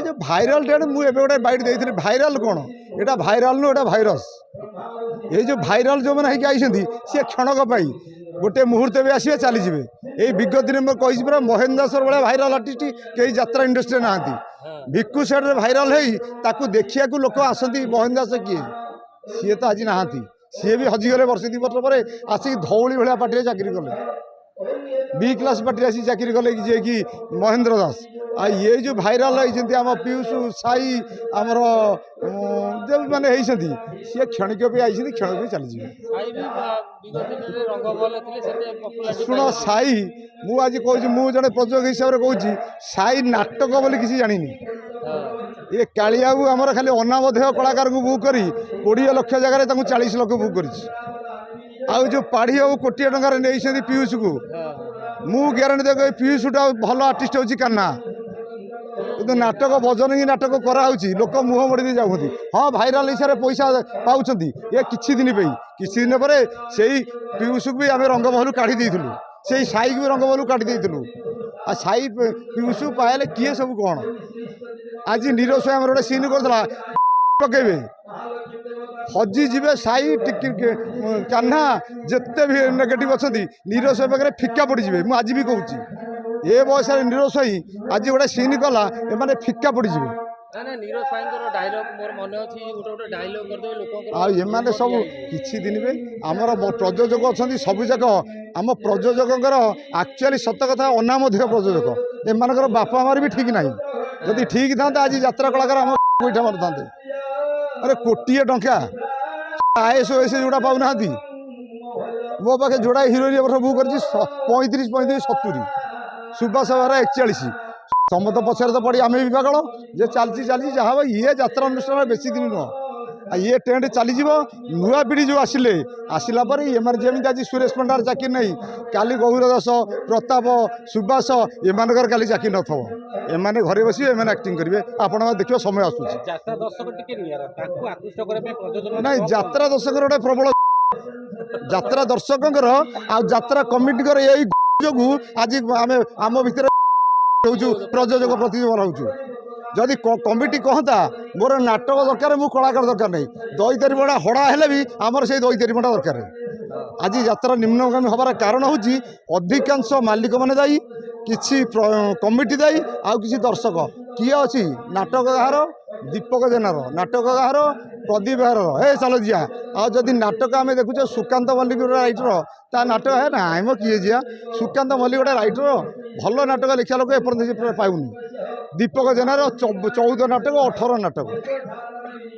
जो भाइराल टे मुझे गोटे बैट देती भाइराल कौन एटा भाइराल नु एटा भाइरस ये जो भाइराल जो मैंने आई सी क्षणक गोटे मुहूर्त भी आसवे चलीजे यही विगत दिन मैं कही पूरा महेंद्र दास भाया भाइराल आर्टिस्ट कई यात्रा इंडस्ट्री ना भिक्कु सेठ भाइराल हो देखा लोक आसती महेंद्र दास किए सी तो आज नहांती सी भी हजिगले वर्ष 2 वर्ष पर आसिक धौली भाया पार्टी चाकरी कले बी क्लास पार्टी आसी चाकरी कले जे कि महेंद्र दास आ ये जो भाइराल होती आम पीयूष साई आमर जो मैंने सी क्षणिक भी आई क्षणिक भी चली शुण साई मुझे कहूँ मुझे जड़े प्रयोजक हिसाब से कहूँ साई नाटक बोली किसी जानी ये कालिया आमर खाली अनामधेय कलाकार को बुक करी 20 लाख जगह 40 लाख बुक कर जो पाढ़ी बाबू कोटी टकर नहीं पीयूष को मु ग्यारंटी दे पीयूष टा भल आर्टिस्ट हो कान्हा कितु नाटक भजन ही नाटक कराऊँगी लोक मुह मोड़ी जाऊँगी हाँ भाइराल हिसाब से पैसा पाँच ये किसी दिन किसी दिन पर से पीयूष को भी आम रंगमहल काढ़ी से साई को भी रंगमहल काढ़ी आ साई पीयूष पाए किए सब कौन आज नीरज आम गोटे सीन करला पकेबे हजिजे साई कान्हा जिते भी नेगेटिव अच्छा नीरज पाखे फिका पड़े मुझे आज भी कहूँ ये बयस नीरज आज गोटे सीन कला एम फिका पड़े आने सब किसी दिन भी आमर प्रयोजक अच्छा सब जाक आम प्रयोजक एक्चुअली सत कथा अनामधेय प्रयोजक एम बापा मार भी ठीक ना जदि ठीक था आज यात्रा कलाकार आम गोईठा मार था अरे कोटिए टंका आएस ओएस जोड़ा पाऊना मो पाखे जोड़ा हिरोइन वर्ष बुक कर 35 70 सुभाष भार 41 समत पचार तो पड़ी आम भी पागल जे चलती जहाँ ये यात्रा अनुष्ठान बेसी दिन नुह ये ट्रेंड चलीज नुआ पीढ़ी जो आसला पर एम जमी आज सुरेश पंडार चाकरी नहीं काली गौर दास प्रताप सुभाष एमानकर काली चाकरी न थो एमाने घरे बस एम एक्टिंग करेंगे आपण देखिए समय आसूँ ना यात्रा दर्शक गोटे प्रबल यात्रा दर्शक यात्रा कमिटी यही जो आज आम आम भर प्रयोजक प्रति बनाऊँ जदि कमिटी कहता मोर नाटक दरकार मु कलाकार दरकार नहीं दही तरीबड़ा हड़ा हेले भी आमर से दही तरीबड़ा दरकार आज यात्रा निम्नगामी हबार कारण हूँ अधिकांश मालिक मैंने दायी किसी कमिटी दायी आउ किसी दर्शक किए अच्छी नाटक गार दीपक जेनार नाटक गार प्रदीप बेहर हे चल जिया आदि नाटक आम देखुचे सुकांत मल्लिक गोटे राइटर ता नाटक है ना आम किए जिया सुकांत मल्लिक गोटे राइटर भल नाटक लिखा लोक एपर्यंत पाऊनी दीपक जेनार 14 नाटक 18 नाटक